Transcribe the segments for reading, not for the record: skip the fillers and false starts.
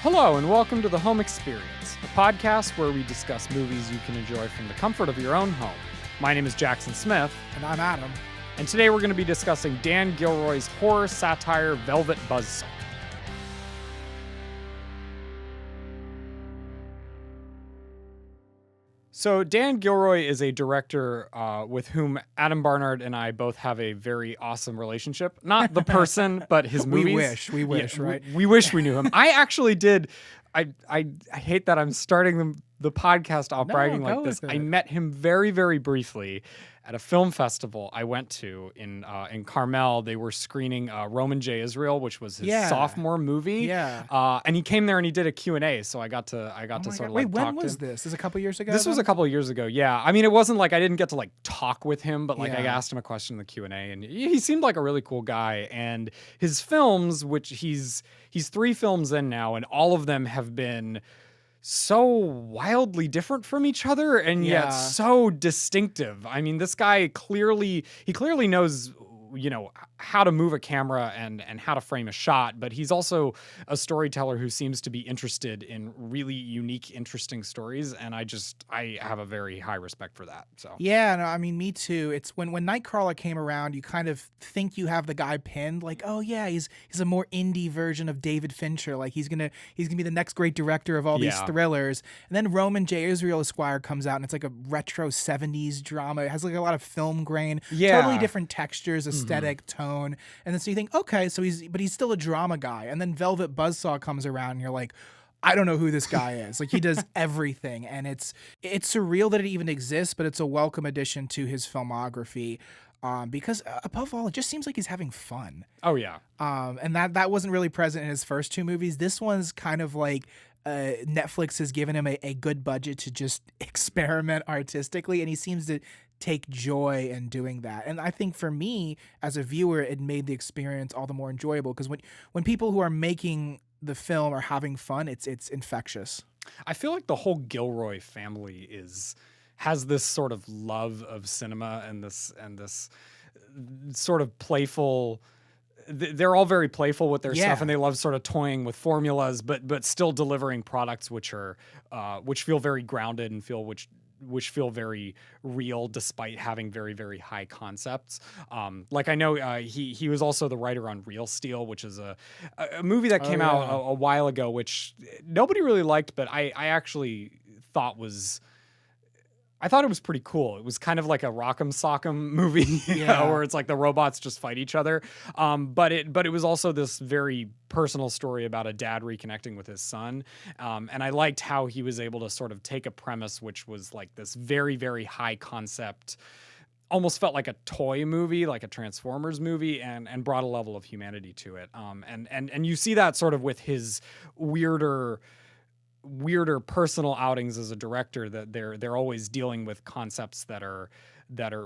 Hello and welcome to The Home Experience, a podcast where we discuss movies you can enjoy from the comfort of your own home. My name is Jackson Smith. And I'm Adam. And today we're going to be discussing Dan Gilroy's horror satire Velvet Buzzsaw. So Dan Gilroy is a director with whom Adam Barnard and I both have a very awesome relationship. Not the person, but his movies. We wish, right? We wish we knew him. I actually did. I hate that I'm starting the podcast off bragging like this. I met him very, very briefly at a film festival I went to in Carmel. They were screening Roman J. Israel, which was his sophomore movie. Yeah. And he came there and he did a Q&A, so I got to sort of like Wait, talk when to was him. this? This is a couple years ago? This was a couple of years ago, yeah. I mean, it wasn't like I didn't get to like talk with him, but like I Yeah. asked him a question in the Q&A, and he seemed like a really cool guy. And his films, which he's 3 films in now, and all of them have been so wildly different from each other and yet so distinctive. I mean, this guy clearly knows, you know, how to move a camera and how to frame a shot, but he's also a storyteller who seems to be interested in really unique, interesting stories, and I have a very high respect for that. So Yeah, no, I mean, me too. It's when Nightcrawler came around, you kind of think you have the guy pinned, like, oh yeah, he's a more indie version of David Fincher, like he's gonna be the next great director of all these thrillers. And then Roman J. Israel Esquire comes out, and it's like a retro 70s drama. It has like a lot of film grain, totally different textures, aesthetic, tone. And then so you think, okay, so he's still a drama guy. And then Velvet Buzzsaw comes around and you're like, I don't know who this guy is. Like, he does everything. And it's surreal that it even exists, but it's a welcome addition to his filmography. Because above all, it just seems like he's having fun. Oh yeah. And that wasn't really present in his first 2 movies. This one's kind of like Netflix has given him a good budget to just experiment artistically, and he seems to take joy in doing that. And I think for me as a viewer, it made the experience all the more enjoyable, because when people who are making the film are having fun, it's infectious. I feel like the whole Gilroy family has this sort of love of cinema and this sort of playful. They're all very playful with their stuff, and they love sort of toying with formulas, but still delivering products which feel very grounded and which feel very real despite having very, very high concepts. Like I know he was also the writer on Real Steel, which is a movie that came out a while ago, which nobody really liked, but I actually thought it was pretty cool. It was kind of like a Rock'em Sock'em movie, where it's like the robots just fight each other. But it was also this very personal story about a dad reconnecting with his son. And I liked how he was able to sort of take a premise which was like this very, very high concept, almost felt like a toy movie, like a Transformers movie, and brought a level of humanity to it. And you see that sort of with his weirder personal outings as a director, that they're always dealing with concepts that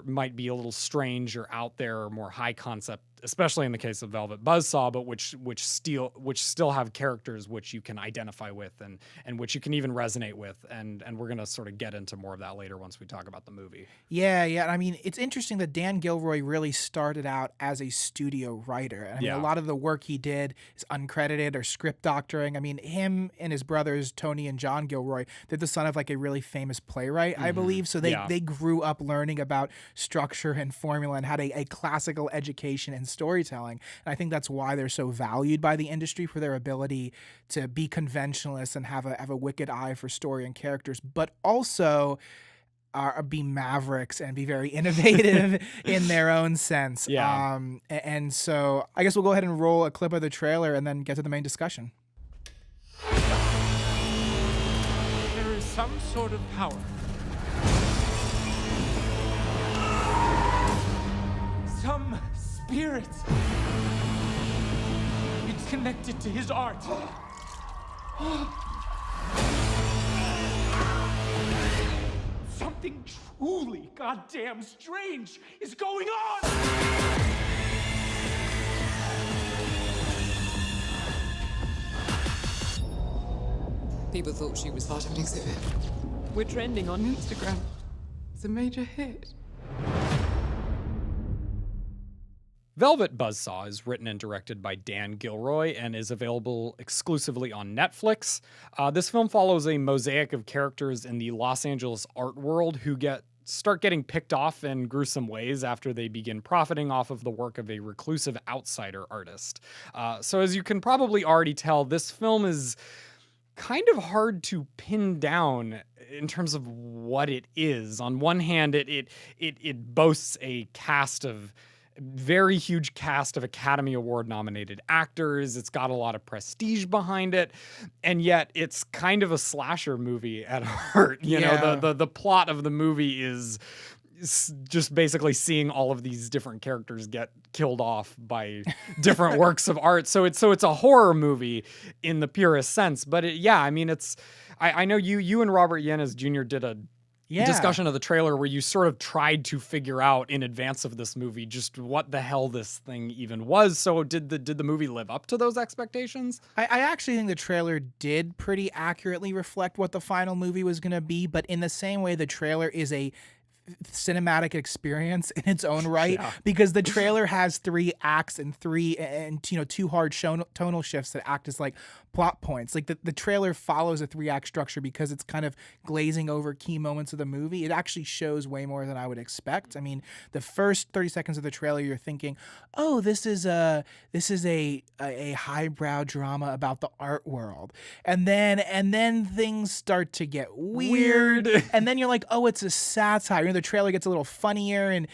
might be a little strange or out there, or more high concept, especially in the case of Velvet Buzzsaw, but which still have characters which you can identify with and which you can even resonate with, and we're gonna sort of get into more of that later once we talk about the movie. Yeah. I mean, it's interesting that Dan Gilroy really started out as a studio writer. I mean, a lot of the work he did is uncredited or script doctoring. I mean, him and his brothers Tony and John Gilroy, they're the son of like a really famous playwright, I believe. So they grew up learning about structure and formula and had a classical education in storytelling. And I think that's why they're so valued by the industry, for their ability to be conventionalists and have a wicked eye for story and characters, but also be mavericks and be very innovative in their own sense. And so I guess we'll go ahead and roll a clip of the trailer and then get to the main discussion. There is some sort of power. Some spirit. It's connected to his art. Something truly goddamn strange is going on! People thought she was part of an exhibit. We're trending on Instagram. It's a major hit. Velvet Buzzsaw is written and directed by Dan Gilroy and is available exclusively on Netflix. This film follows a mosaic of characters in the Los Angeles art world who start getting picked off in gruesome ways after they begin profiting off of the work of a reclusive outsider artist. So as you can probably already tell, this film is kind of hard to pin down in terms of what it is. On one hand, it boasts a very huge cast of Academy Award nominated actors. It's got a lot of prestige behind it, and yet it's kind of a slasher movie at heart. You know, the plot of the movie is just basically seeing all of these different characters get killed off by different works of art. So it's a horror movie in the purest sense. But I know you and Robert Yanez Jr. did a discussion of the trailer where you sort of tried to figure out in advance of this movie just what the hell this thing even was. So did the movie live up to those expectations? I actually think the trailer did pretty accurately reflect what the final movie was going to be, but in the same way the trailer is a cinematic experience in its own right, because the trailer has 3 acts and 2 hard tonal shifts that act as like plot points. Like the trailer follows a 3-act structure because it's kind of glazing over key moments of the movie. It actually shows way more than I would expect. I mean, the first 30 seconds of the trailer, you're thinking, oh, this is a highbrow drama about the art world, and then things start to get weird. And then you're like, oh, it's a satire. You know, the trailer gets a little funnier and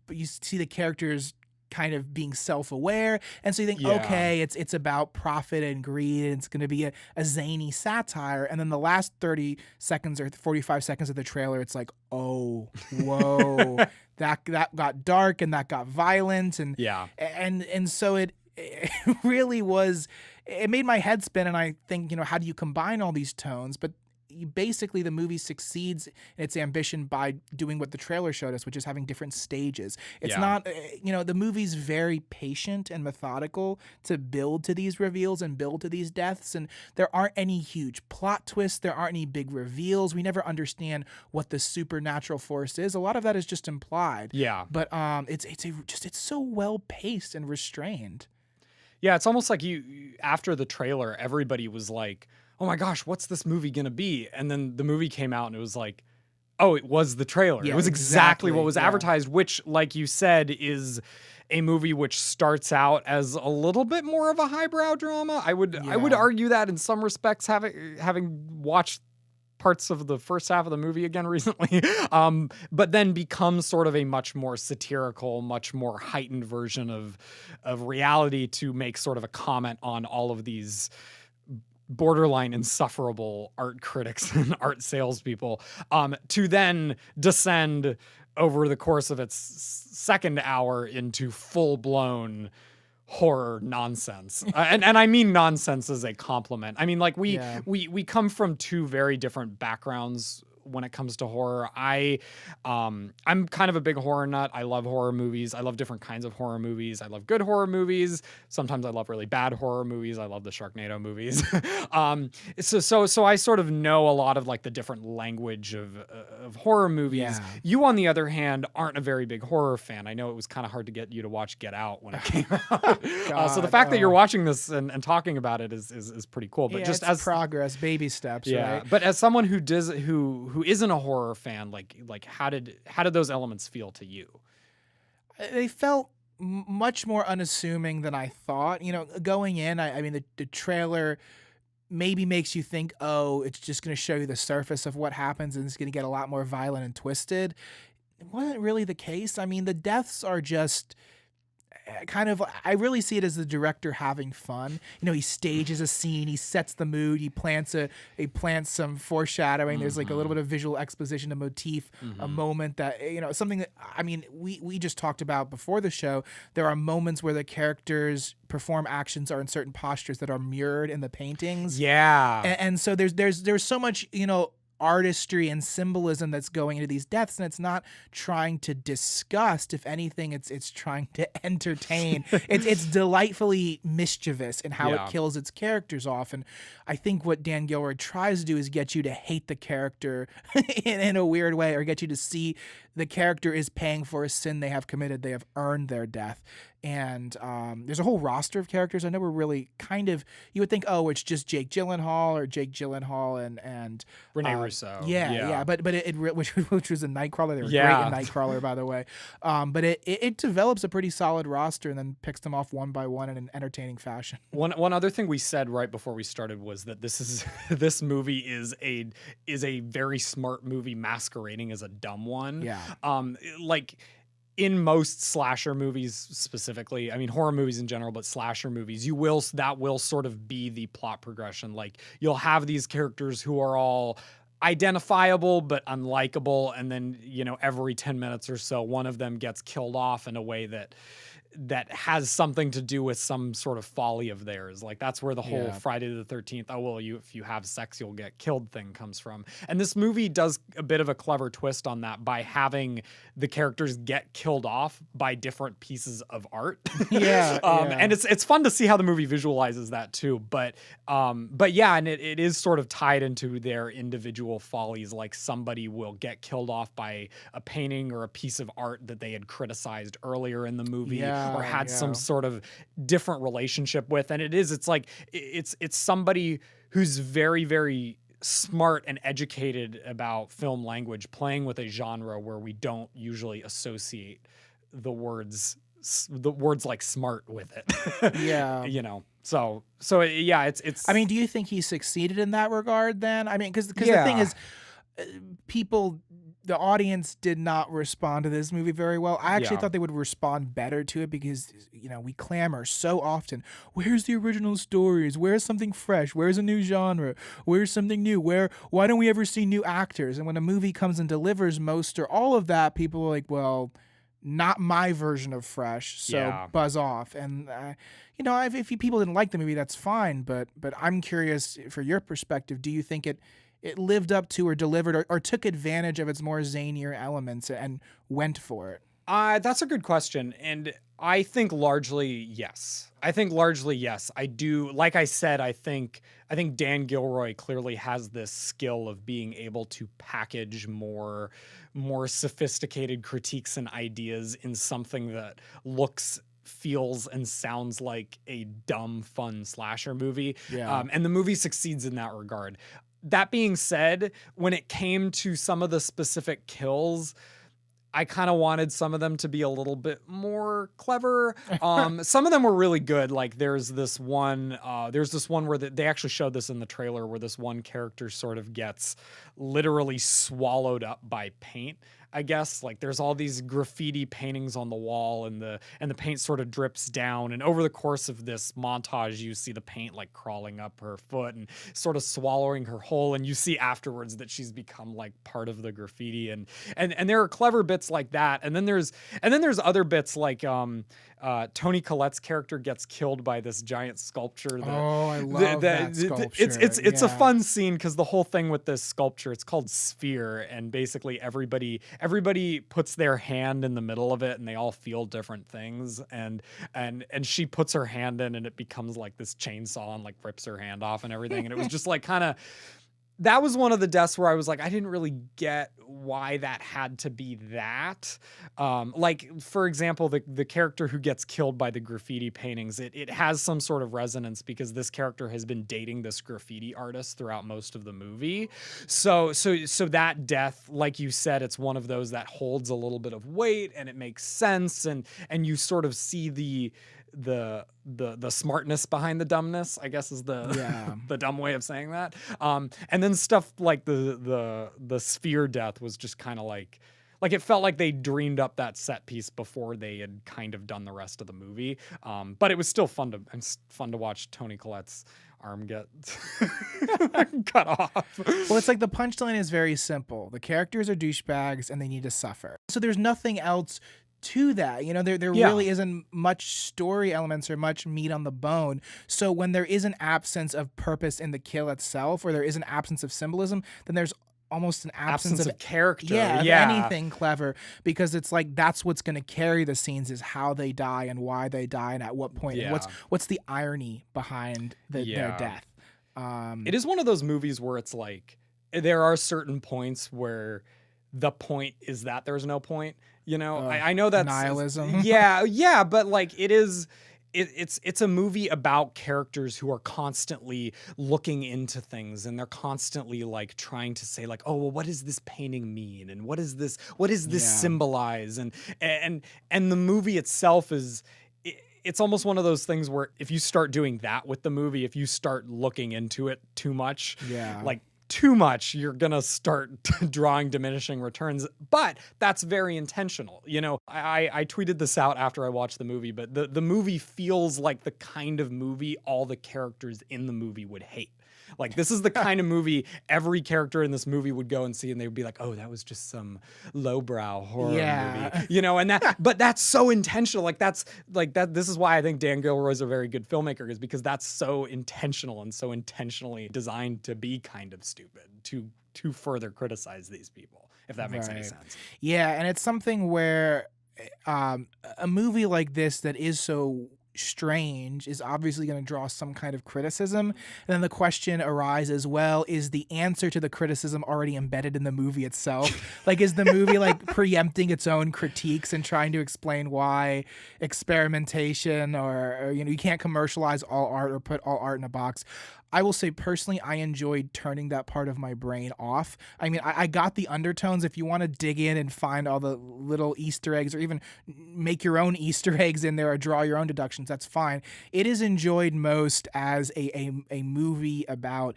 you see the characters kind of being self-aware, and so you think, okay, it's about profit and greed, and it's going to be a zany satire. And then the last 30 seconds or 45 seconds of the trailer, it's like, oh, whoa, that got dark and that got violent, and so it really was. It made my head spin, and I think, how do you combine all these tones? But basically the movie succeeds in its ambition by doing what the trailer showed us, which is having different stages. It's not, the movie's very patient and methodical to build to these reveals and build to these deaths, and there aren't any huge plot twists, there aren't any big reveals. We never understand what the supernatural force is. A lot of that is just implied. But it's so well paced and restrained. Yeah, it's almost like after the trailer, everybody was like, oh my gosh, what's this movie gonna be? And then the movie came out and it was like, oh, it was the trailer. It was exactly what was advertised, which, like you said, is a movie which starts out as a little bit more of a highbrow drama. I would argue that in some respects, having watched parts of the first half of the movie again recently, but then becomes sort of a much more satirical, much more heightened version of reality to make sort of a comment on all of these borderline insufferable art critics and art salespeople, to then descend over the course of its second hour into full-blown horror nonsense. And I mean nonsense as a compliment. I mean, like we come from 2 very different backgrounds when it comes to horror. I'm kind of a big horror nut. I love horror movies. I love different kinds of horror movies. I love good horror movies. Sometimes I love really bad horror movies. I love the Sharknado movies. So I sort of know a lot of like the different language of horror movies. You, on the other hand, aren't a very big horror fan. I know it was kind of hard to get you to watch Get Out when it came out. So the fact that you're watching this and talking about it is pretty cool. But just as progress, baby steps, right? But as someone who isn't a horror fan, like how did those elements feel to you? They felt much more unassuming than I thought. Going in, I mean, the trailer maybe makes you think, oh, it's just going to show you the surface of what happens and it's going to get a lot more violent and twisted. It wasn't really the case. I mean, the deaths are just kind of, I really see it as the director having fun. He stages a scene, he sets the mood, he plants some foreshadowing. There's like a little bit of visual exposition, a motif, a moment that, something that, I mean, we just talked about before the show. There are moments where the characters perform actions or in certain postures that are mirrored in the paintings. And so there's so much, artistry and symbolism that's going into these deaths, and it's not trying to disgust. If anything, it's trying to entertain. It's delightfully mischievous in how it kills its characters off. And I think what Dan Gilroy tries to do is get you to hate the character in a weird way, or get you to see the character is paying for a sin they have committed. They have earned their death. and there's a whole roster of characters. I know we're really kind of, you would think, oh, it's just Jake Gyllenhaal and Rene Russo. Yeah, but which was a Nightcrawler. They were great Yeah. in Nightcrawler, by the way. But it develops a pretty solid roster and then picks them off one by one in an entertaining fashion. One other thing we said right before we started was that this movie is a very smart movie masquerading as a dumb one. Yeah. Like in most slasher movies specifically, I mean horror movies in general, but slasher movies, that will sort of be the plot progression. Like you'll have these characters who are all identifiable but unlikable, and then every 10 minutes or so one of them gets killed off in a way that has something to do with some sort of folly of theirs. Like that's where the whole Friday the 13th, if you have sex you'll get killed thing comes from. And this movie does a bit of a clever twist on that by having the characters get killed off by different pieces of art. And it's fun to see how the movie visualizes that too. But yeah, and it is sort of tied into their individual follies. Like somebody will get killed off by a painting or a piece of art that they had criticized earlier in the movie. Or had some sort of different relationship with. And it's somebody who's very, very smart and educated about film language, playing with a genre where we don't usually associate the words like smart with it. Yeah. So yeah, it's I mean, do you think he succeeded in that regard then? I mean, because the thing is, the audience did not respond to this movie very well. I actually thought they would respond better to it because, we clamor so often. Where's the original stories? Where's something fresh? Where's a new genre? Where's something new? Why don't we ever see new actors? And when a movie comes and delivers most or all of that, people are like, well, not my version of fresh, so buzz off. And, if people didn't like the movie, that's fine. But I'm curious, for your perspective, do you think it lived up to or delivered or took advantage of its more zanier elements and went for it? That's a good question. And I think largely yes. I do. Like I said, I think Dan Gilroy clearly has this skill of being able to package more sophisticated critiques and ideas in something that looks, feels, and sounds like a dumb, fun slasher movie. And the movie succeeds in that regard. That being said, when it came to some of the specific kills, I kind of wanted some of them to be a little bit more clever. Some of them were really good. Like there's this one where they actually showed this in the trailer where this one character sort of gets literally swallowed up by paint. I guess like there's all these graffiti paintings on the wall and the paint sort of drips down, and over the course of this montage you see the paint like crawling up her foot and sort of swallowing her whole, and you see afterwards that she's become like part of the graffiti, and there are clever bits like that, and then there's other bits like Toni Collette's character gets killed by this giant sculpture. I love that sculpture. It's a fun scene because the whole thing with this sculpture, it's called Sphere, and basically everybody puts their hand in the middle of it and they all feel different things, and she puts her hand in and it becomes like this chainsaw and like rips her hand off and everything, and it was just like kind of, that was one of the deaths where I was like, I didn't really get why that had to be that. Like, for example, the character who gets killed by the graffiti paintings, it has some sort of resonance because this character has been dating this graffiti artist throughout most of the movie. So that death, like you said, it's one of those that holds a little bit of weight and it makes sense, and you sort of see the smartness behind the dumbness, I guess is the dumb way of saying that. And then stuff like the Sphere death was just kind of like it felt like they dreamed up that set piece before they had kind of done the rest of the movie. But it was still fun to watch Toni Collette's arm get cut off. Well, it's like the punchline is very simple. The characters are douchebags and they need to suffer. So there's nothing else to that. There really isn't much story elements or much meat on the bone. So when there is an absence of purpose in the kill itself, or there is an absence of symbolism, then there's almost an absence of character. Of anything clever, because it's like that's what's going to carry the scenes is how they die and why they die and at what point. And what's the irony behind their death. It is one of those movies where it's like there are certain points where the point is that there's no point. I know that's nihilism. Yeah, but like it's a movie about characters who are constantly looking into things, and they're constantly like trying to say like, oh, well, what does this painting mean, and what does this symbolize, and the movie itself is. It's almost one of those things where if you start doing that with the movie, if you start looking into it too much, you're gonna start drawing diminishing returns. But that's very intentional. I tweeted this out after I watched the movie, but the movie feels like the kind of movie all the characters in the movie would hate. Like, this is the kind of movie every character in this movie would go and see, and they would be like, oh, that was just some lowbrow horror movie. But that's so intentional. This is why I think Dan Gilroy is a very good filmmaker, is because that's so intentional and so intentionally designed to be kind of stupid, to further criticize these people, if that makes any sense. Yeah, and it's something where a movie like this that is so strange is obviously going to draw some kind of criticism. And then the question arises, well, is the answer to the criticism already embedded in the movie itself? Like, is the movie like preempting its own critiques and trying to explain why experimentation or you can't commercialize all art or put all art in a box? I will say personally, I enjoyed turning that part of my brain off. I mean, I got the undertones. If you want to dig in and find all the little Easter eggs, or even make your own Easter eggs in there or draw your own deductions, that's fine. It is enjoyed most as a movie about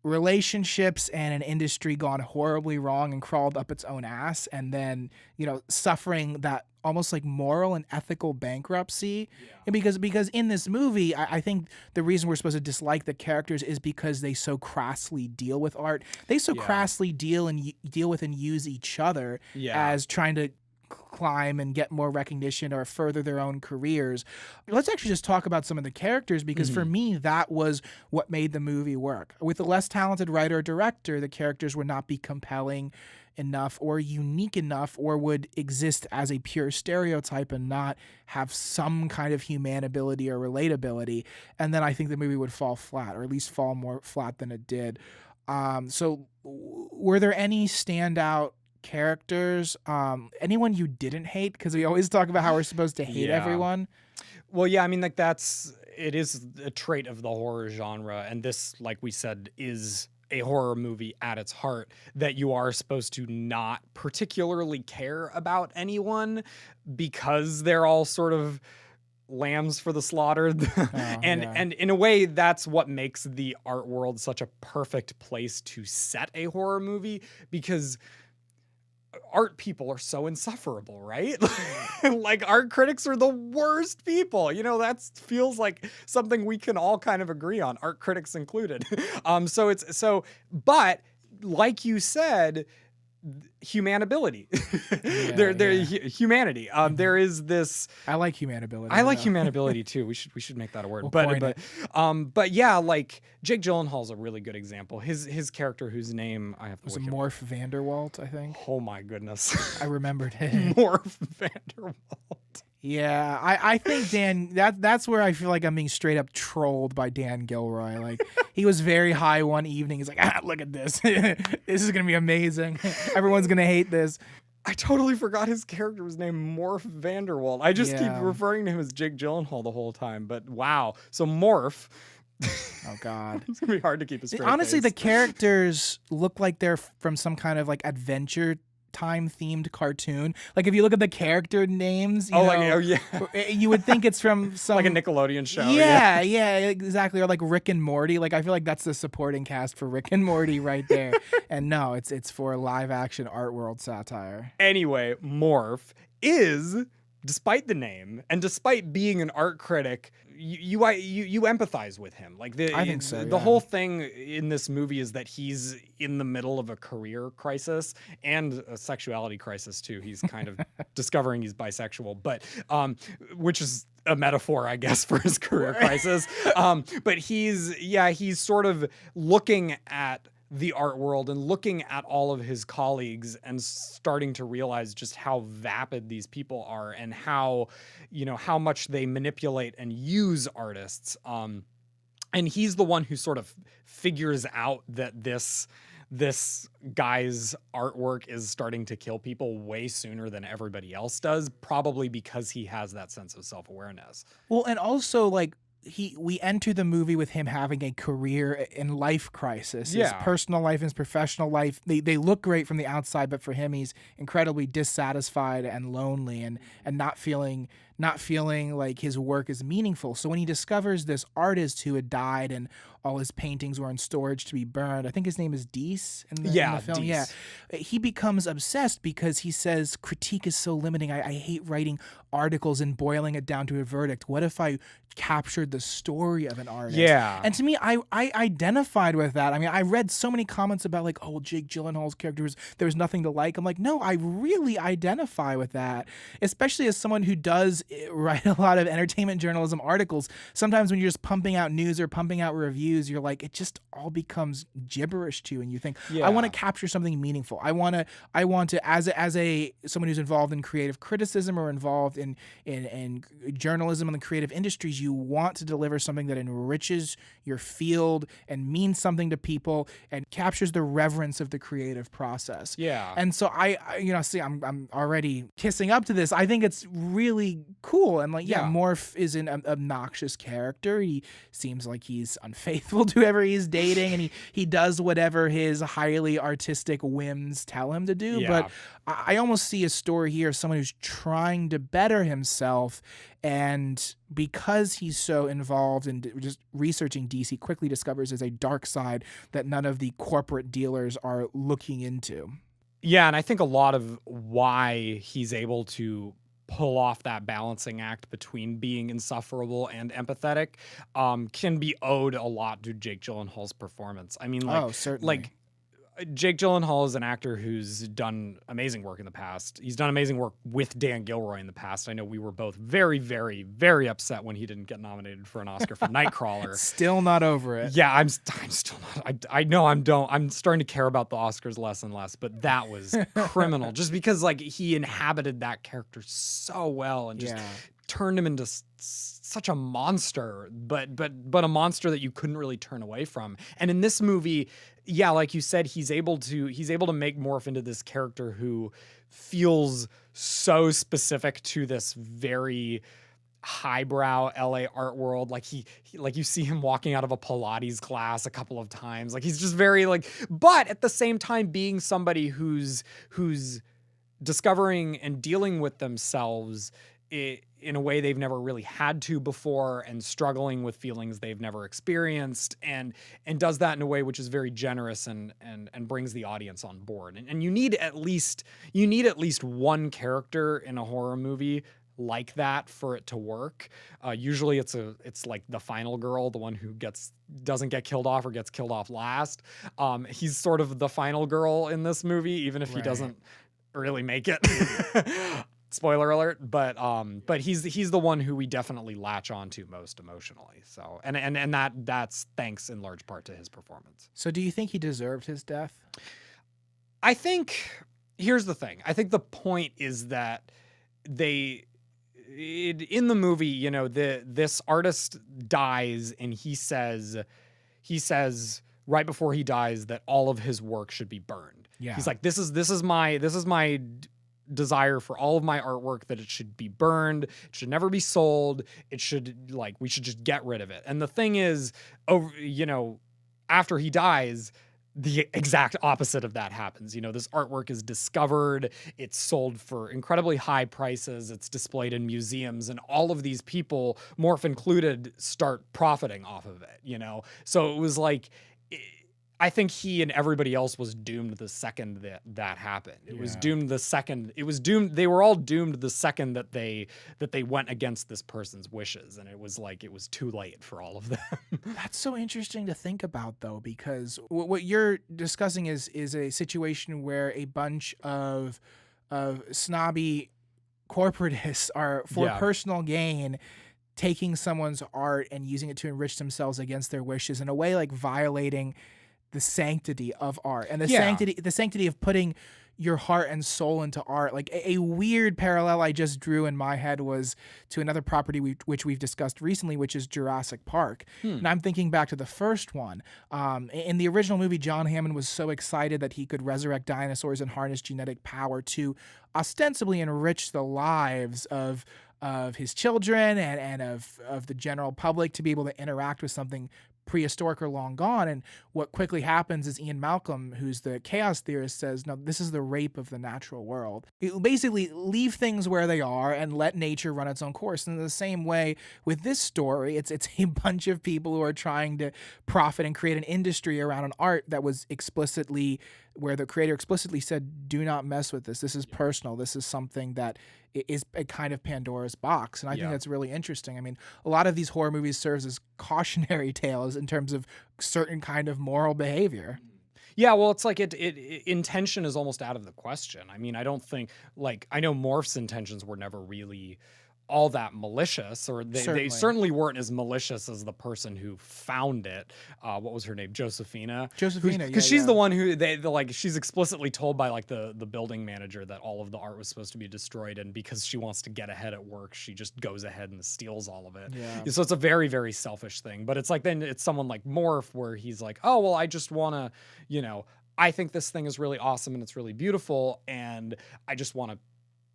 relationships and an industry gone horribly wrong and crawled up its own ass, and then suffering that almost like moral and ethical bankruptcy. And because in this movie, I think the reason we're supposed to dislike the characters is because they so crassly deal with art. They so crassly deal with and use each other as trying to climb and get more recognition or further their own careers. Let's actually just talk about some of the characters, because for me, that was what made the movie work. With a less talented writer or director, the characters would not be compelling enough or unique enough, or would exist as a pure stereotype and not have some kind of humanability or relatability. And then I think the movie would fall flat, or at least fall more flat than it did. So were there any standout characters, anyone you didn't hate? Because we always talk about how we're supposed to hate everyone. Well, yeah, I mean, like, it is a trait of the horror genre, and this, like we said, is a horror movie at its heart, that you are supposed to not particularly care about anyone because they're all sort of lambs for the slaughter. And in a way, that's what makes the art world such a perfect place to set a horror movie, because art people are so insufferable, right? Like, art critics are the worst people. That feels like something we can all kind of agree on, art critics included. But like you said, humanability. Humanity. There is this. I like humanability. I like humanability too. We should make that a word. But yeah, like Jake Gyllenhaal's a really good example. His character, whose name I have to look at. Morph Vanderwalt, I think. Oh my goodness. I remembered it. Morph Vanderwalt. Yeah, I think that's where I feel like I'm being straight up trolled by Dan Gilroy. Like, he was very high one evening. He's like, look at this. This is going to be amazing. Everyone's going to hate this. I totally forgot his character was named Morph Vanderwalt. I just keep referring to him as Jake Gyllenhaal the whole time. But wow. So Morph. Oh, God. It's going to be hard to keep a straight Honestly, face. the characters look like they're from some kind of like adventure time themed cartoon. Like, if you look at the character names, you would think it's from some like a Nickelodeon show. Yeah, exactly. Or like Rick and Morty. Like, I feel like that's the supporting cast for Rick and Morty right there. And no, it's for live action art world satire. Anyway, Morph is, despite the name and despite being an art critic, you empathize with him. Like, I think so. The whole thing in this movie is that he's in the middle of a career crisis and a sexuality crisis too. He's kind of discovering he's bisexual, but which is a metaphor, I guess, for his career crisis. But he's sort of looking at the art world and looking at all of his colleagues and starting to realize just how vapid these people are, and how much they manipulate and use artists. And he's the one who sort of figures out that this this guy's artwork is starting to kill people way sooner than everybody else does, probably because he has that sense of self-awareness. Well, and also like we enter the movie with him having a career and life crisis. His personal life and his professional life, they look great from the outside, but for him he's incredibly dissatisfied and lonely and not feeling like his work is meaningful. So when he discovers this artist who had died and all his paintings were in storage to be burned, I think his name is Deese in the film. Deese. Yeah, he becomes obsessed because he says critique is so limiting. I hate writing articles and boiling it down to a verdict. What if I captured the story of an artist? Yeah. And to me, I identified with that. I mean, I read so many comments about like, oh, Jake Gyllenhaal's character there was nothing to like. I'm like, no, I really identify with that, especially as someone who does write a lot of entertainment journalism articles. Sometimes when you're just pumping out news or pumping out reviews, you're like, it just all becomes gibberish to you, and you think, I want to capture something meaningful. I want to as a someone who's involved in creative criticism or involved in journalism and the creative industries, you want to deliver something that enriches your field and means something to people and captures the reverence of the creative process. Yeah. And so I I'm already kissing up to this. I think it's really cool. And like, Morph is an obnoxious character. He seems like he's unfaithful to whoever he's dating, and he does whatever his highly artistic whims tell him to do. But I almost see a story here of someone who's trying to better himself, and because he's so involved in just researching Deese, he quickly discovers there's a dark side that none of the corporate dealers are looking into. Yeah, and I think a lot of why he's able to pull off that balancing act between being insufferable and empathetic can be owed a lot to Jake Gyllenhaal's performance. I mean, like, certainly. Jake Gyllenhaal is an actor who's done amazing work in the past. He's done amazing work with Dan Gilroy in the past. I know we were both very, very, very upset when he didn't get nominated for an Oscar for Nightcrawler. Still not over it. Yeah, I'm still not. I know I'm starting to care about the Oscars less and less, but that was criminal just because like he inhabited that character so well and just turned him into such a monster, but a monster that you couldn't really turn away from. And in this movie, like you said, he's able to make Morph into this character who feels so specific to this very highbrow LA art world. Like he like you see him walking out of a Pilates class a couple of times. Like he's just very like, but at the same time being somebody who's discovering and dealing with themselves in a way they've never really had to before, and struggling with feelings they've never experienced, and does that in a way which is very generous and brings the audience on board. And you need at least one character in a horror movie like that for it to work. Usually it's like the final girl, the one who doesn't get killed off or gets killed off last. He's sort of the final girl in this movie, even if he doesn't really make it. Spoiler alert, but he's the one who we definitely latch on to most emotionally. So and that's thanks in large part to his performance. So do you think he deserved his death? I think here's the thing. I think the point is that in the movie, you know, this artist dies, and he says right before he dies that all of his work should be burned. Yeah. He's like, this is my desire for all of my artwork, that it should be burned. It should never be sold. It should, like, we should just get rid of it. And the thing is, after he dies, the exact opposite of that happens. You know, this artwork is discovered, it's sold for incredibly high prices, it's displayed in museums, and all of these people, Morph included, start profiting off of it, you know? So it was like, I think he and everybody else was doomed the second that happened. It was doomed the second. It was doomed. They were all doomed the second that they went against this person's wishes, and it was like it was too late for all of them. That's so interesting to think about, though, because what you're discussing is a situation where a bunch of snobby corporatists are, for personal gain, taking someone's art and using it to enrich themselves against their wishes, in a way like violating the sanctity of art and the Yeah. sanctity of putting your heart and soul into art. Like a weird parallel I just drew in my head was to another property which we've discussed recently, which is Jurassic Park. And I'm thinking back to the first one. In the original movie, John Hammond was so excited that he could resurrect dinosaurs and harness genetic power to ostensibly enrich the lives of his children and of the general public, to be able to interact with something prehistoric or long gone. And what quickly happens is Ian Malcolm, who's the chaos theorist, says, no, this is the rape of the natural world. It basically leave things where they are and let nature run its own course. And in the same way with this story, it's a bunch of people who are trying to profit and create an industry around an art that was explicitly, where the creator explicitly said, do not mess with this. This is personal. This is something that is a kind of Pandora's box. And I think that's really interesting. I mean, a lot of these horror movies serves as cautionary tales in terms of certain kind of moral behavior. Yeah, well, it's like intention is almost out of the question. I mean, I don't think, like, I know Morph's intentions were never really all that malicious, or they certainly weren't as malicious as the person who found it. What was her name? Josephina, because she's the one who she's explicitly told by like the building manager that all of the art was supposed to be destroyed, and because she wants to get ahead at work, she just goes ahead and steals all of it. So it's a very, very selfish thing. But it's like, then it's someone like Morph where he's like, oh well, I just want to, I think this thing is really awesome and it's really beautiful, and I just want to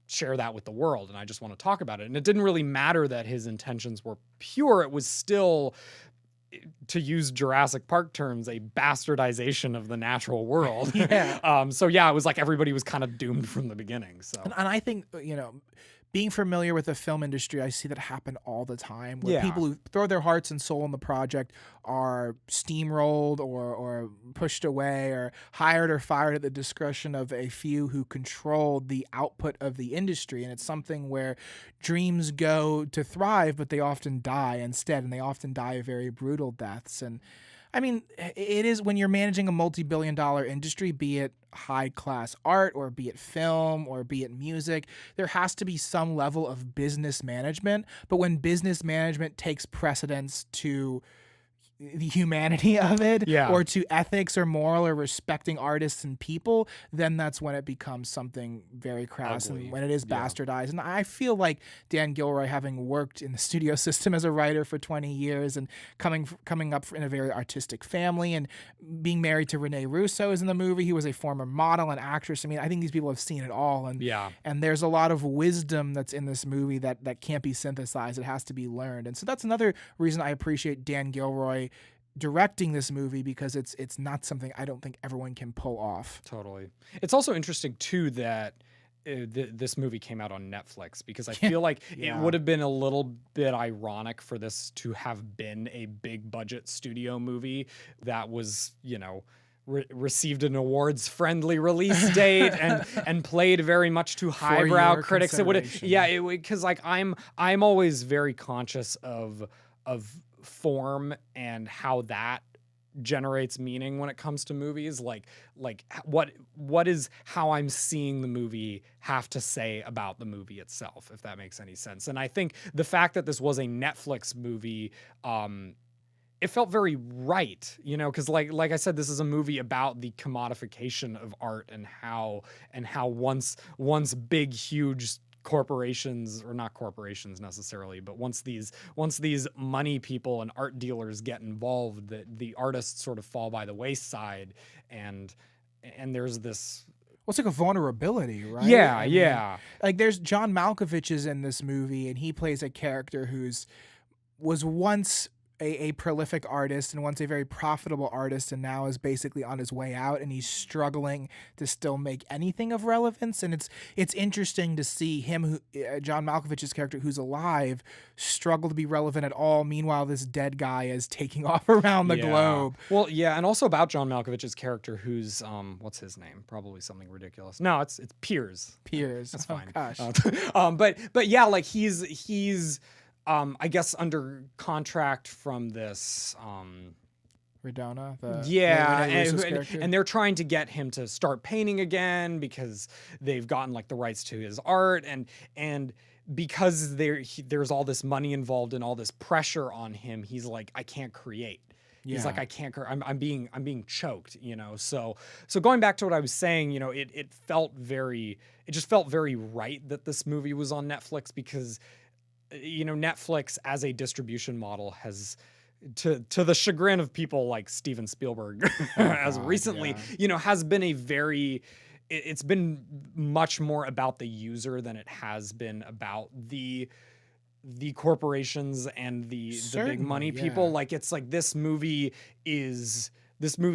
share that with the world, and I just want to talk about it. And it didn't really matter that his intentions were pure. It was still, to use Jurassic Park terms, a bastardization of the natural world. So yeah, it was like everybody was kind of doomed from the beginning. So and I think, being familiar with the film industry, I see that happen all the time, where people who throw their hearts and soul in the project are steamrolled or pushed away or hired or fired at the discretion of a few who control the output of the industry. And it's something where dreams go to thrive, but they often die instead, and they often die of very brutal deaths. And I mean, it is, when you're managing a multi-billion-dollar industry, be it high-class art or be it film or be it music, there has to be some level of business management. But when business management takes precedence to the humanity of it, or to ethics or moral or respecting artists and people, then that's when it becomes something very crass and when it is bastardized. And I feel like Dan Gilroy, having worked in the studio system as a writer for 20 years and coming up in a very artistic family and being married to Rene Russo is in the movie. He was a former model and actress. I mean, I think these people have seen it all. And there's a lot of wisdom that's in this movie that can't be synthesized. It has to be learned. And so that's another reason I appreciate Dan Gilroy directing this movie, because it's not something I don't think everyone can pull off. Totally. It's also interesting too that this movie came out on Netflix, because I feel like it would have been a little bit ironic for this to have been a big budget studio movie that was, received an awards friendly release date and played very much to highbrow critics. It would, because like I'm always very conscious of form and how that generates meaning when it comes to movies. Like what is how I'm seeing the movie have to say about the movie itself, if that makes any sense. And I think the fact that this was a Netflix movie, it felt very right, because like I said, this is a movie about the commodification of art and how once big, huge corporations, or not corporations necessarily, but once these money people and art dealers get involved, that the artists sort of fall by the wayside, and there's this. Well, it's like a vulnerability, right? Yeah. Like there's John Malkovich is in this movie, and he plays a character was once a prolific artist and once a very profitable artist, and now is basically on his way out, and he's struggling to still make anything of relevance. And it's interesting to see him, John Malkovich's character, who's alive, struggle to be relevant at all. Meanwhile, this dead guy is taking off around the globe. Well, yeah, and also about John Malkovich's character, who's what's his name? Probably something ridiculous. No, it's Piers. That's fine. Gosh. But yeah, like he's I guess under contract from this Redona, and they're trying to get him to start painting again, because they've gotten like the rights to his art, and because there's all this money involved and all this pressure on him, he's like, I can't create. He's like, Yeah. I can't. I'm being choked. So going back to what I was saying, it just felt very right that this movie was on Netflix because, Netflix as a distribution model has, to the chagrin of people like Steven Spielberg, as God, recently, has been it's been much more about the user than it has been about the corporations and the big money people. Like, it's like this movie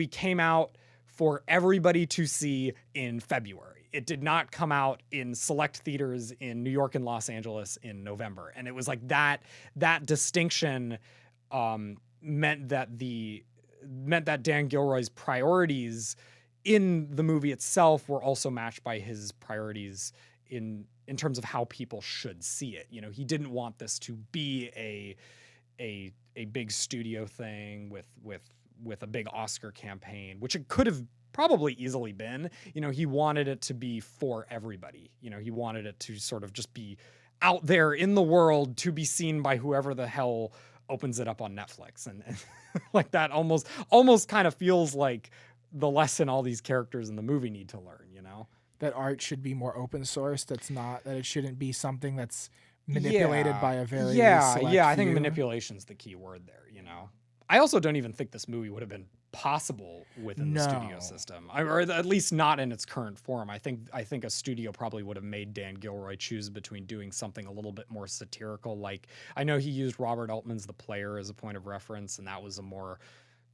came out for everybody to see in February. It did not come out in select theaters in New York and Los Angeles in November. And it was like that distinction meant that Dan Gilroy's priorities in the movie itself were also matched by his priorities in terms of how people should see it. He didn't want this to be a big studio thing with a big Oscar campaign, which it could have probably easily been. He wanted it to be for everybody. He wanted it to sort of just be out there in the world to be seen by whoever the hell opens it up on Netflix. And like that almost kind of feels like the lesson all these characters in the movie need to learn, That art should be more open source. That it shouldn't be something that's manipulated by a very select I think few. manipulation's the key word there. I also don't even think this movie would have been possible within the studio system, or at least not in its current form. I think a studio probably would have made Dan Gilroy choose between doing something a little bit more satirical. Like, I know he used Robert Altman's The Player as a point of reference, and that was a more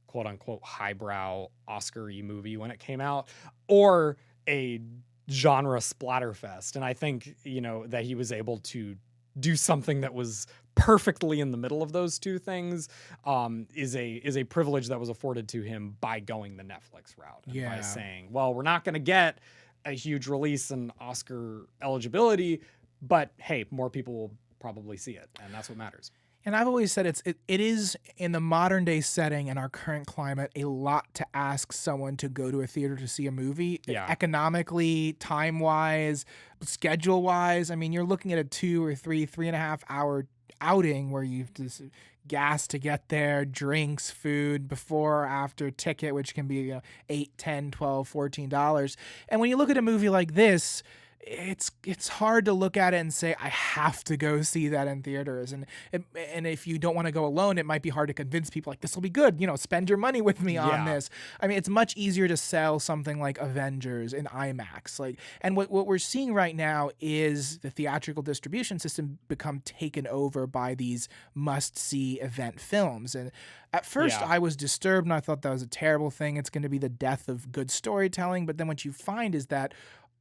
quote unquote highbrow Oscar-y movie when it came out, or a genre splatterfest. And I think, that he was able to do something that was perfectly in the middle of those two things, is a privilege that was afforded to him by going the Netflix route. And by saying, well, we're not going to get a huge release and Oscar eligibility, but hey, more people will probably see it. And that's what matters. And I've always said it is in the modern day setting in our current climate a lot to ask someone to go to a theater to see a movie. Yeah. Economically, time wise, schedule wise. I mean, you're looking at a 2 or 3.5 hour outing where you've just gas to get there, drinks, food, before or after ticket, which can be $8, $10, $12, $14. And when you look at a movie like this, it's hard to look at it and say, I have to go see that in theaters. And if you don't want to go alone, it might be hard to convince people like, this will be good, spend your money with me on this. I mean, it's much easier to sell something like Avengers in IMAX. And what we're seeing right now is the theatrical distribution system become taken over by these must-see event films. And at first I was disturbed and I thought that was a terrible thing. It's going to be the death of good storytelling. But then what you find is that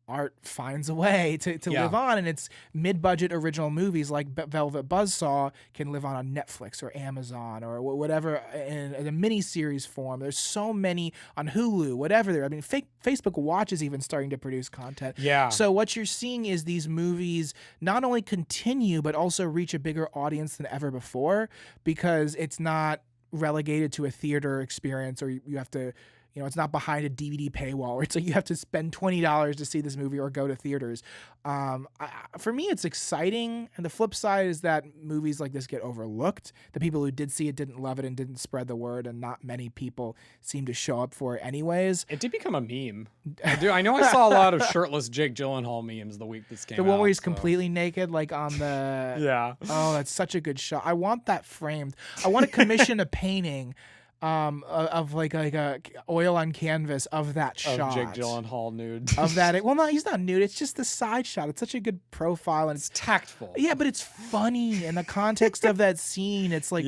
art finds a way to live on, and it's mid-budget original movies like Velvet Buzzsaw can live on Netflix or Amazon or whatever in a mini-series form. There's so many on Hulu, whatever there. I mean, Facebook Watch is even starting to produce content. Yeah. So what you're seeing is these movies not only continue but also reach a bigger audience than ever before, because it's not relegated to a theater experience, or you have to, it's not behind a DVD paywall where it's like you have to spend $20 to see this movie or go to theaters. For me, it's exciting. And the flip side is that movies like this get overlooked. The people who did see it didn't love it and didn't spread the word, and not many people seem to show up for it anyways. It did become a meme. I know I saw a lot of shirtless Jake Gyllenhaal memes the week this came out. The one where he's completely naked, like on the... Yeah. Oh, that's such a good shot. I want that framed. I want to commission a painting of like a oil on canvas of that shot. Of Jake Gyllenhaal nude. Of that. Well, no, he's not nude. It's just the side shot. It's such a good profile. And it's tactful. Yeah, but it's funny in the context of that scene. It's like,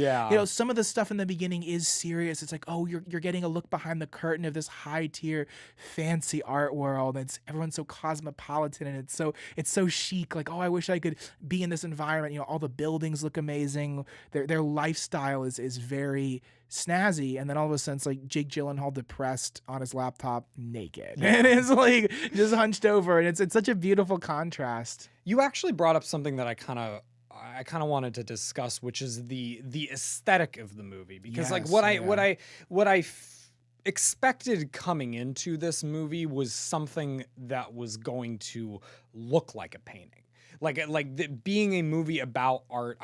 some of the stuff in the beginning is serious. It's like, oh, you're getting a look behind the curtain of this high tier fancy art world. Everyone's so cosmopolitan and it's so chic. Like, oh, I wish I could be in this environment. All the buildings look amazing. Their lifestyle is very snazzy, and then all of a sudden it's like Jake Gyllenhaal depressed on his laptop naked, and it's like just hunched over, and it's such a beautiful contrast. You actually brought up something that I kind of wanted to discuss, which is the aesthetic of the movie, because what I expected coming into this movie was something that was going to look like a painting, being a movie about art.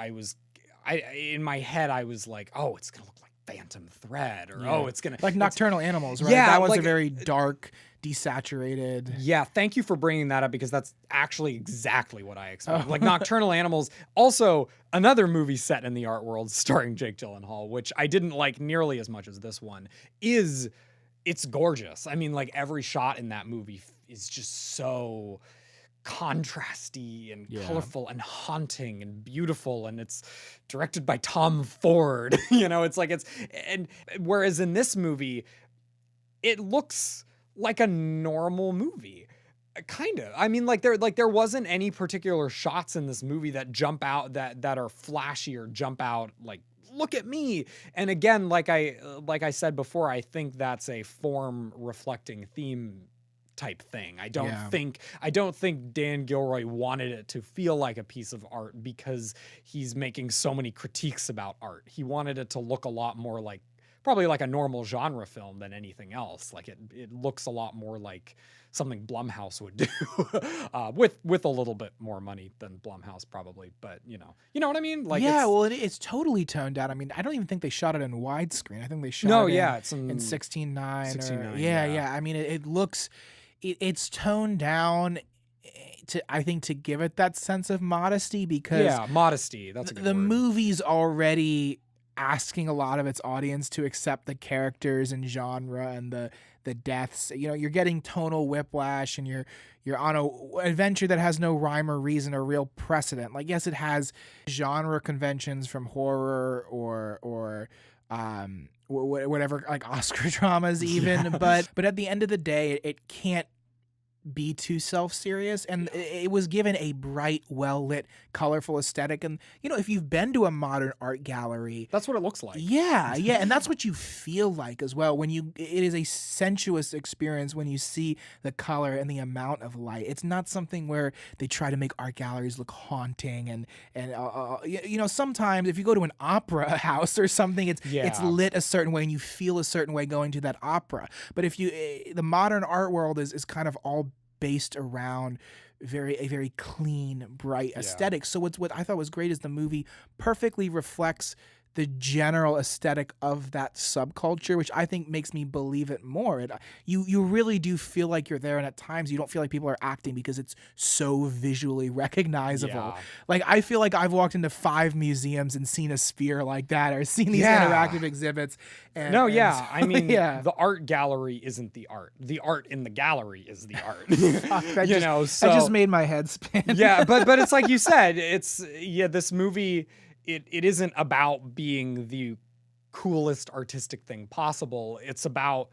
In my head I was like, oh, it's gonna look like Phantom Thread, or oh, it's gonna like Nocturnal Animals, right? Yeah, That was like, a very dark, desaturated. Yeah, thank you for bringing that up, because that's actually exactly what I expected. Like Nocturnal Animals, also another movie set in the art world starring Jake Gyllenhaal, which I didn't like nearly as much as this one, it's gorgeous. I mean, like every shot in that movie is just so contrasty and colorful and haunting and beautiful, and it's directed by Tom Ford. And whereas in this movie it looks like a normal movie, kind of. I mean, there wasn't any particular shots in this movie that jump out, that are flashy or jump out like, look at me. And again, like I said before, I think that's a form reflecting theme type thing. I don't think Dan Gilroy wanted it to feel like a piece of art because he's making so many critiques about art. He wanted it to look a lot more like, probably like a normal genre film than anything else. Like it looks a lot more like something Blumhouse would do, with a little bit more money than Blumhouse probably. But you know what I mean? Like, it's totally toned down. I mean, I don't even think they shot it in widescreen. I think they shot it's in 16:9. 16:9, Yeah. I mean, it looks, it's toned down I think to give it that sense of modesty, because modesty. That's a good the word. movie's already asking a lot of its audience to accept the characters and genre and the deaths. You know, you're getting tonal whiplash, and you're on a adventure that has no rhyme or reason or real precedent. Like, yes, it has genre conventions from horror or whatever, like Oscar dramas even, but at the end of the day, it can't be too self-serious, and it was given a bright, well-lit, colorful aesthetic. And you know, if you've been to a modern art gallery, that's what it looks like. And that's what you feel like as well when it is a sensuous experience when you see the color and the amount of light. It's not something where they try to make art galleries look haunting and you know, sometimes if you go to an opera house or something, it's lit a certain way and you feel a certain way going to that opera. But if the modern art world is kind of all based around a very clean, bright aesthetic. So what I thought was great is the movie perfectly reflects the general aesthetic of that subculture, which I think makes me believe it more. You really do feel like you're there, and at times you don't feel like people are acting because it's so visually recognizable. Yeah. Like, I feel like I've walked into 5 museums and seen a sphere like that, or seen these interactive exhibits. I mean, the art gallery isn't the art. The art in the gallery is the art. I just made my head spin. But it's like you said, this movie, it isn't about being the coolest artistic thing possible. It's about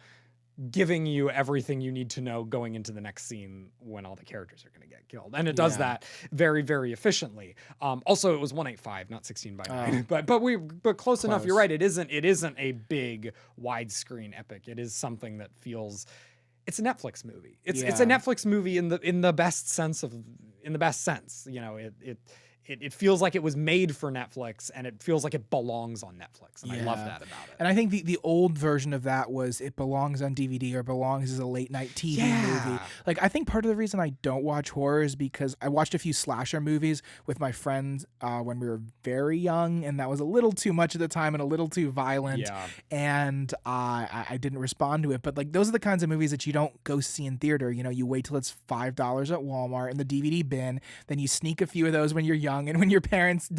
giving you everything you need to know going into the next scene when all the characters are going to get killed. And it does that very, very efficiently. Also, it was 1:85, not 16:9. But close enough. You're right. It isn't a big widescreen epic. It is something that feels, it's a Netflix movie. It's a Netflix movie in the best sense. You know, it feels like it was made for Netflix, and it feels like it belongs on Netflix. And I love that about it. And I think the old version of that was it belongs on DVD or belongs as a late night TV movie. Like, I think part of the reason I don't watch horror is because I watched a few slasher movies with my friends when we were very young, and that was a little too much at the time and a little too violent. And I didn't respond to it. But like, those are the kinds of movies that you don't go see in theater. You know, you wait till it's $5 at Walmart in the DVD bin, then you sneak a few of those when you're young and when your parents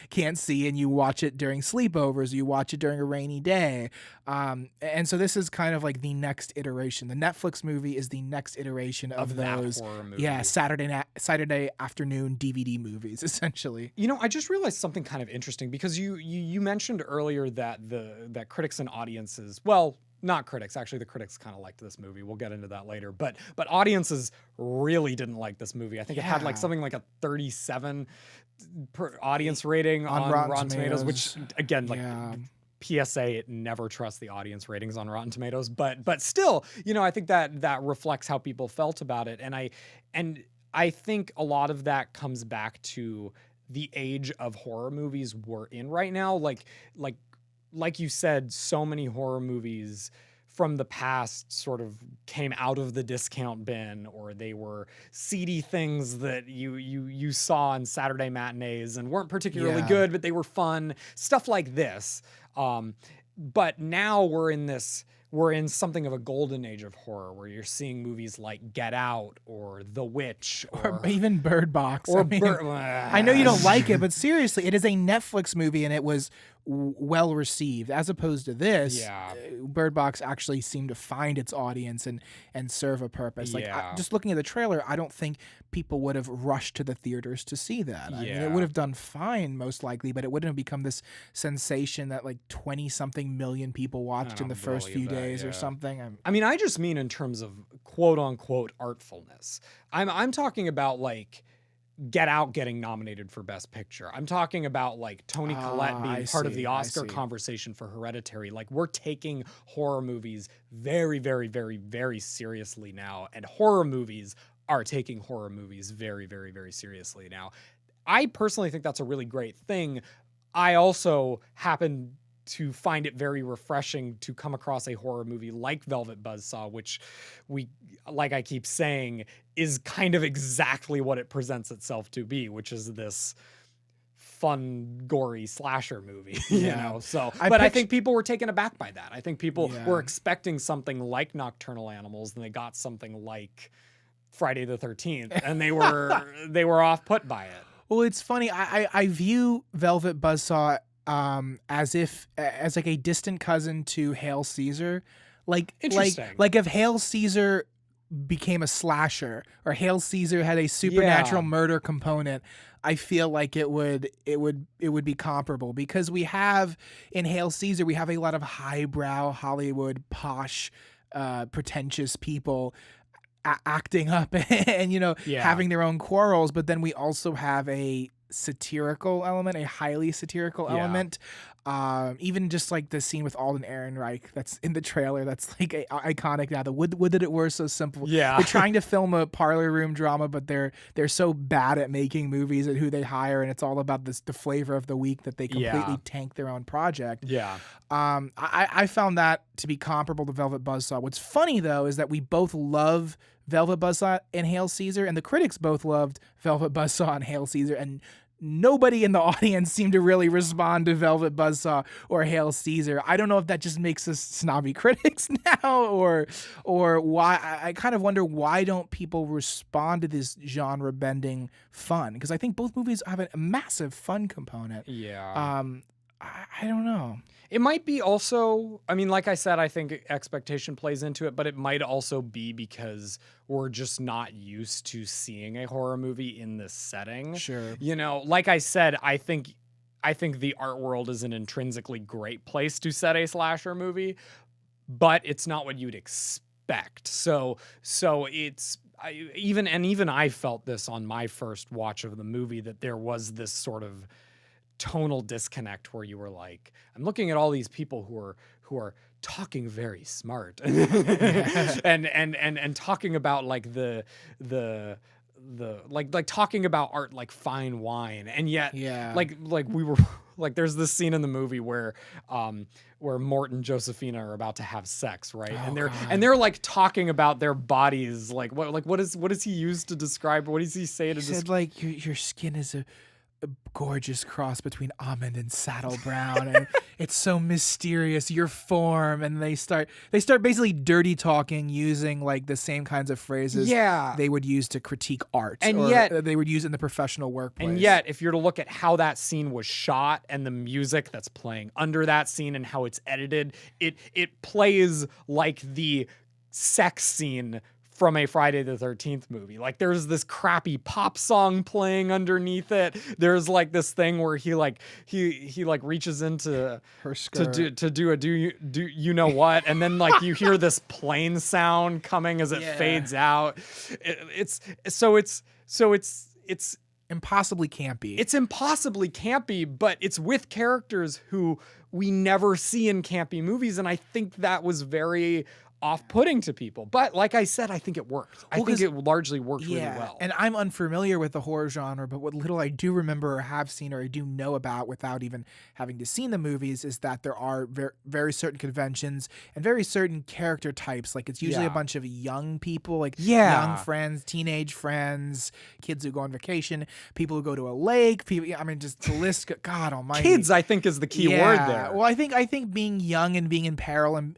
can't see, and you watch it during sleepovers, or you watch it during a rainy day. And so this is kind of like the next iteration. The Netflix movie is the next iteration of those that horror movie. Saturday afternoon DVD movies, essentially. You know, I just realized something kind of interesting, because you mentioned earlier that that critics and audiences, well, not critics, actually the critics kind of liked this movie. We'll get into that later. But audiences really didn't like this movie. I think it had like something like a 37 per audience rating on Rotten Tomatoes, which again, like, PSA, it never trusts the audience ratings on Rotten Tomatoes, but still, you know, I think that reflects how people felt about it. And I think a lot of that comes back to the age of horror movies we're in right now. Like you said, so many horror movies from the past sort of came out of the discount bin, or they were seedy things that you saw on Saturday matinees and weren't particularly good, but they were fun. Stuff like this. but now we're in something of a golden age of horror where you're seeing movies like Get Out or The Witch or even Bird Box. Or I know you don't like it, but seriously, it is a Netflix movie and it was well received. As opposed to this, Bird Box actually seemed to find its audience and serve a purpose. Like just looking at the trailer, I don't think people would have rushed to the theaters to see that. I mean, it would have done fine most likely, but it wouldn't have become this sensation that like 20-something million people watched in the first few days or something. I mean, I just mean in terms of quote unquote artfulness. I'm talking about like Get Out getting nominated for Best Picture. I'm talking about like Toni Collette being part of the Oscar conversation for Hereditary. Like we're taking horror movies very, very, very, very seriously now, and horror movies are taking horror movies very, very, very seriously now. I personally think that's a really great thing. I also happen to find it very refreshing to come across a horror movie like Velvet Buzzsaw, which like I keep saying, is kind of exactly what it presents itself to be, which is this fun, gory slasher movie, you know? So, I think people were taken aback by that. I think people were expecting something like Nocturnal Animals, and they got something like Friday the 13th, and they were off put by it. Well, it's funny. I view Velvet Buzzsaw as like a distant cousin to Hail Caesar, like if Hail Caesar became a slasher or Hail Caesar had a supernatural murder component, I feel like it would be comparable, because we have in Hail Caesar we have a lot of highbrow Hollywood posh pretentious people acting up and having their own quarrels, but then we also have a satirical element, a highly satirical element. Even just like the scene with Alden Ehrenreich that's in the trailer, that's like iconic now. The would that it were so simple. They're trying to film a parlor room drama, but they're so bad at making movies and who they hire, and it's all about the flavor of the week that they completely tank their own project. I found that to be comparable to Velvet Buzzsaw. What's funny though is that we both love Velvet Buzzsaw and Hail Caesar, and the critics both loved Velvet Buzzsaw and Hail Caesar, and nobody in the audience seemed to really respond to Velvet Buzzsaw or Hail Caesar. I don't know if that just makes us snobby critics now, or why. I kind of wonder, why don't people respond to this genre bending fun? Because I think both movies have a massive fun component. I don't know. It might be also, I mean, like I said, I think expectation plays into it, but it might also be because we're just not used to seeing a horror movie in this setting. Sure. You know, like I said, I think the art world is an intrinsically great place to set a slasher movie, but it's not what you'd expect. So it's, even I felt this on my first watch of the movie, that there was this sort of tonal disconnect where you were like, I'm looking at all these people who are talking very smart and talking about like the like talking about art like fine wine, and yet like we were like, there's this scene in the movie where Mort and Josephina are about to have sex, right? And they're like talking about their bodies, like what does he use to describe, what does he say to describe? He said like your skin is a gorgeous cross between almond and saddle brown, and it's so mysterious, your form. And they start basically dirty talking, using like the same kinds of phrases they would use to critique art, and yet they would use in the professional workplace. And yet, if you're to look at how that scene was shot and the music that's playing under that scene and how it's edited, it plays like the sex scene from a Friday the 13th movie. Like there's this crappy pop song playing underneath it. There's like this thing where he reaches into her skirt to do a do you know what, and then like you hear this plane sound coming as it fades out. It's impossibly campy. It's impossibly campy, but it's with characters who we never see in campy movies, and I think that was very off-putting to people. But like I said, I think it worked. I think it largely worked really well. And I'm unfamiliar with the horror genre, but what little I do remember or have seen or I do know about without even having to seen the movies is that there are very certain conventions and very certain character types. Like it's usually a bunch of young people, like young friends, teenage friends, kids who go on vacation, people who go to a lake, people, I mean, just the list, God almighty. Kids, I think, is the key word there. Well, I think being young and being in peril and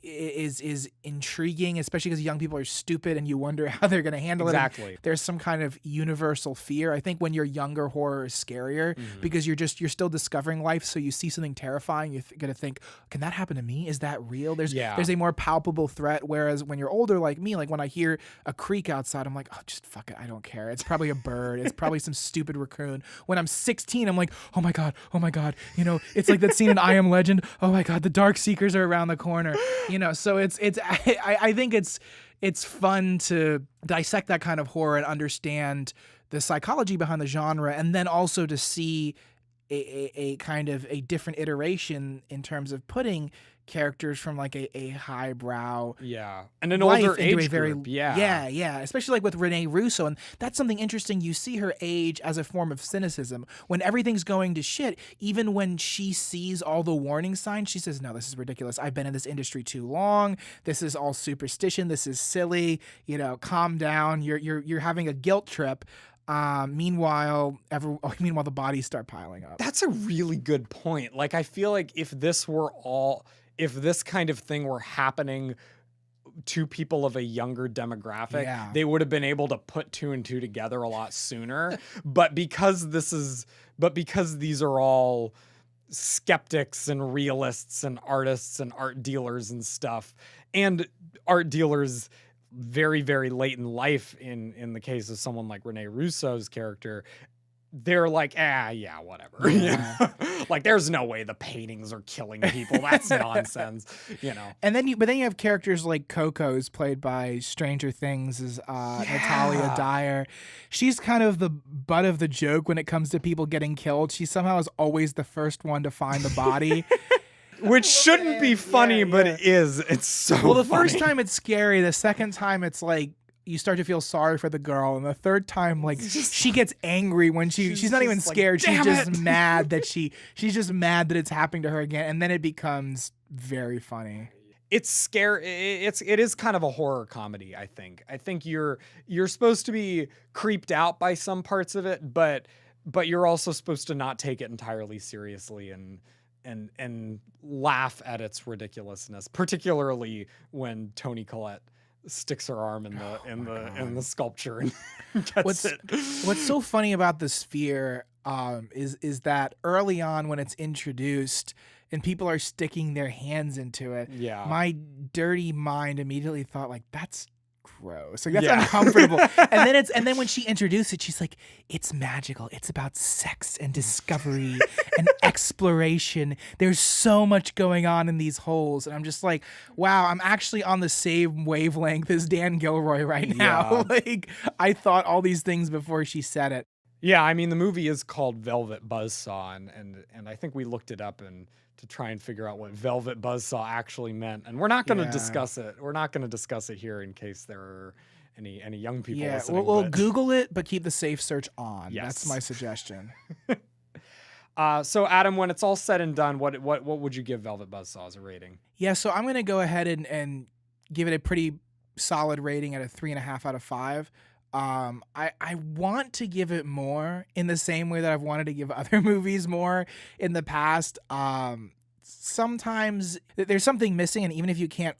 is intriguing, especially because young people are stupid and you wonder how they're going to handle it. Exactly. There's some kind of universal fear. I think when you're younger, horror is scarier because you're still discovering life. So you see something terrifying, you're going to think, can that happen to me? Is that real? There's a more palpable threat. Whereas when you're older, like me, like when I hear a creak outside, I'm like, oh, just fuck it. I don't care. It's probably a bird. It's probably some stupid raccoon. When I'm 16, I'm like, oh my God. You know, it's like that scene in I Am Legend. Oh my God, the Dark Seekers are around the corner. You know, so I think it's fun to dissect that kind of horror and understand the psychology behind the genre, and then also to see a kind of a different iteration in terms of putting characters from like a highbrow and an older age very group. Especially like with Renee Russo, and that's something interesting. You see her age as a form of cynicism when everything's going to shit. Even when she sees all the warning signs, she says, no, this is ridiculous. I've been in this industry too long. This is all superstition. This is silly. You know, calm down. You're having a guilt trip. Meanwhile, the bodies start piling up. That's a really good point. Like, I feel like if this kind of thing were happening to people of a younger demographic, they would have been able to put 2 and 2 together a lot sooner. but because these are all skeptics and realists and artists and art dealers and stuff, and art dealers very, very late in life, in the case of someone like Renee Russo's character, they're like, whatever. Yeah. Like, there's no way the paintings are killing people. That's nonsense, you know. And then you have characters like Coco's, played by Stranger Things' Natalia Dyer. She's kind of the butt of the joke when it comes to people getting killed. She somehow is always the first one to find the body. Which shouldn't be funny, but it is. It's so well. The funny. first time it's scary. The second time it's like you start to feel sorry for the girl, and the third time, like, she gets angry when she's not even scared. Like, she's just mad that she's just mad that it's happening to her again, and then it becomes very funny. It's scary. It is kind of a horror comedy, I think. I think you're supposed to be creeped out by some parts of it, but you're also supposed to not take it entirely seriously and laugh at its ridiculousness, particularly when Toni Collette sticks her arm in the sculpture and gets it. What's so funny about the sphere is that early on when it's introduced and people are sticking their hands into it, my dirty mind immediately thought, like, that's gross. Like, that's uncomfortable. and then when she introduced it, she's like, it's magical. It's about sex and discovery and exploration. There's so much going on in these holes. And I'm just like, wow, I'm actually on the same wavelength as Dan Gilroy right now. Like, I thought all these things before she said it. Yeah, I mean, the movie is called Velvet Buzzsaw, and I think we looked it up to try and figure out what Velvet Buzzsaw actually meant. And we're not going to discuss it. We're not going to discuss it here in case there are any young people listening. We'll Google it, but keep the safe search on. Yes. That's my suggestion. So Adam, when it's all said and done, what would you give Velvet Buzzsaw as a rating? Yeah, so I'm going to go ahead and give it a pretty solid rating at a 3.5 out of 5. I want to give it more in the same way that I've wanted to give other movies more in the past. Sometimes there's something missing, and even if you can't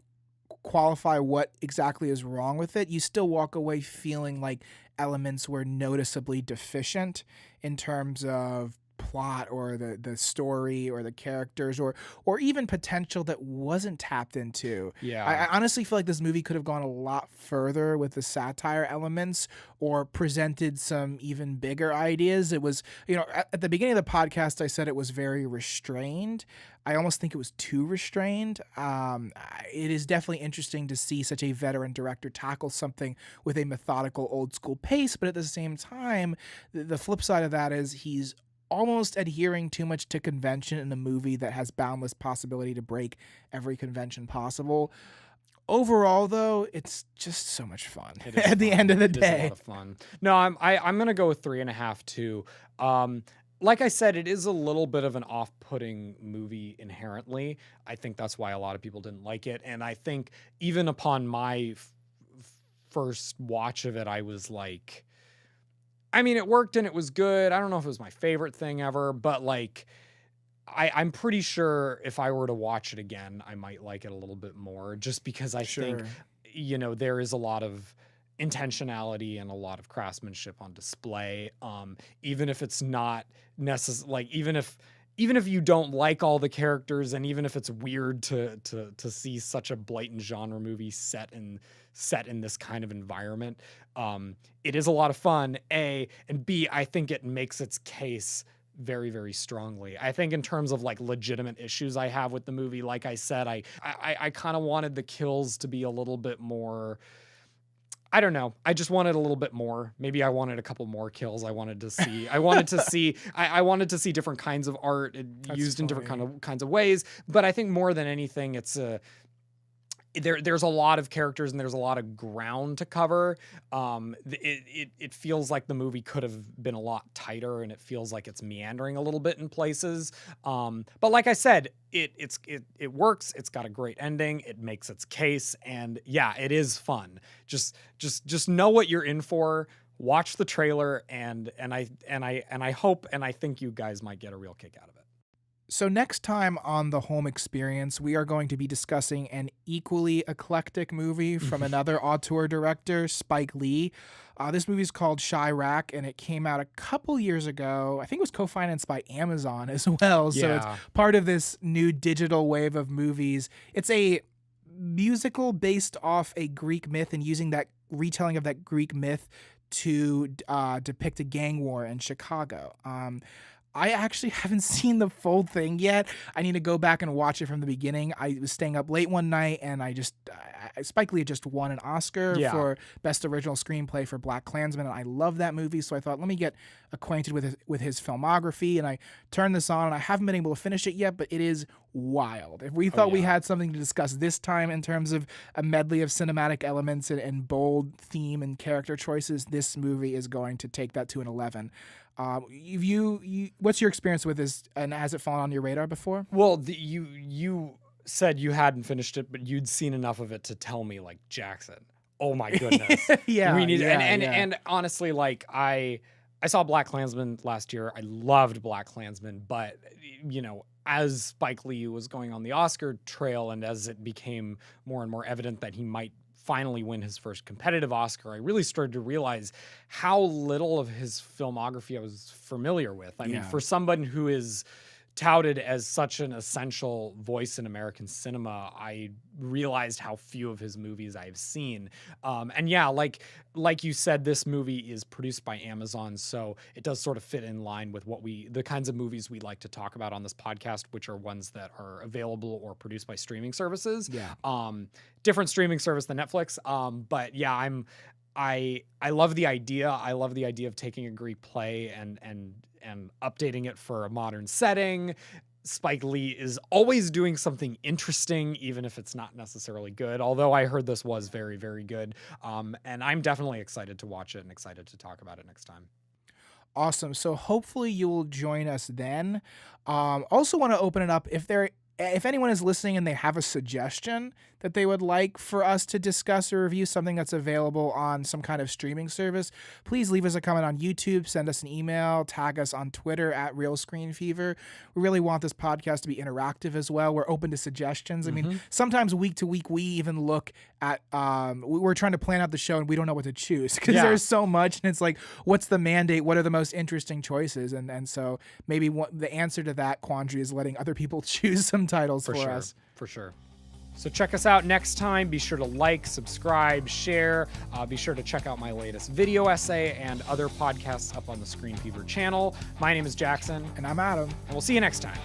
qualify what exactly is wrong with it, you still walk away feeling like elements were noticeably deficient in terms of plot or the story or the characters or even potential that wasn't tapped into. I honestly feel like this movie could have gone a lot further with the satire elements or presented some even bigger ideas. It was, at the beginning of the podcast, I said it was very restrained. I almost think it was too restrained. It is definitely interesting to see such a veteran director tackle something with a methodical old school pace, but at the same time, the flip side of that is he's almost adhering too much to convention in a movie that has boundless possibility to break every convention possible. Overall, though, it's just so much fun It is at the fun. end of the It is a day. lot of fun. No, I'm gonna go with 3.5 too. Like I said, it is a little bit of an off-putting movie inherently. I think that's why a lot of people didn't like it. And I think even upon my first watch of it, I was like, I mean, it worked and it was good. I don't know if it was my favorite thing ever, but like, I'm pretty sure if I were to watch it again, I might like it a little bit more, just because I think, Sure. there is a lot of intentionality and a lot of craftsmanship on display. Even if it's not necessary, like even if you don't like all the characters, and even if it's weird to see such a blatant genre movie set in this kind of environment, it is a lot of fun. A, and B, I think it makes its case very, very strongly. I think in terms of like legitimate issues I have with the movie, like I said, I kind of wanted the kills to be a little bit more. I don't know. I just wanted a little bit more. Maybe I wanted a couple more kills. I wanted to see. I wanted to see different kinds of art used in different kinds of ways. But I think more than anything, it's there's a lot of characters and there's a lot of ground to cover. It feels like the movie could have been a lot tighter, and it feels like it's meandering a little bit in places. But like I said, it works. It's got a great ending. It makes its case, and yeah, it is fun. Just know what you're in for. Watch the trailer, and I hope and I think you guys might get a real kick out of it. So next time on The Home Experience, we are going to be discussing an equally eclectic movie from another auteur director, Spike Lee. This movie is called Chirac, and it came out a couple years ago. I think it was co-financed by Amazon as well. So it's part of this new digital wave of movies. It's a musical based off a Greek myth and using that retelling of that Greek myth to depict a gang war in Chicago. I actually haven't seen the full thing yet. I need to go back and watch it from the beginning. I was staying up late one night, and Spike Lee just won an Oscar for Best Original Screenplay for BlacKkKlansman, and I love that movie, so I thought, let me get acquainted with his filmography, and I turned this on, and I haven't been able to finish it yet, but it is wild. If we thought we had something to discuss this time in terms of a medley of cinematic elements and bold theme and character choices, this movie is going to take that to an 11. What's your experience with this, and has it fallen on your radar before? Well, you said you hadn't finished it, but you'd seen enough of it to tell me, like, Jackson, oh my goodness. And honestly, like, I saw BlacKkKlansman last year. I loved BlacKkKlansman, but as Spike Lee was going on the Oscar trail, and as it became more and more evident that he might finally win his first competitive Oscar, I really started to realize how little of his filmography I was familiar with. I mean, for someone who is touted as such an essential voice in American cinema, I realized how few of his movies I've seen. And yeah, like you said, this movie is produced by Amazon, so it does sort of fit in line with the kinds of movies we like to talk about on this podcast, which are ones that are available or produced by streaming services. Different streaming service than Netflix. But yeah, I love the idea. I love the idea of taking a Greek play and updating it for a modern setting. Spike Lee is always doing something interesting, even if it's not necessarily good, although I heard this was very, very good. And I'm definitely excited to watch it and excited to talk about it next time. Awesome. So hopefully you will join us then. Also want to open it up if anyone is listening and they have a suggestion that they would like for us to discuss or review something that's available on some kind of streaming service, please leave us a comment on YouTube, send us an email, tag us on Twitter at Real Screen Fever. We really want this podcast to be interactive as well. We're open to suggestions. I mean, sometimes week to week, we even look at, we're trying to plan out the show and we don't know what to choose because there's so much, and it's like, what's the mandate? What are the most interesting choices? And so maybe the answer to that quandary is letting other people choose some titles for us. For sure. So check us out next time. Be sure to like, subscribe, share. Be sure to check out my latest video essay and other podcasts up on the Screen Fever channel. My name is Jackson. And I'm Adam. And we'll see you next time.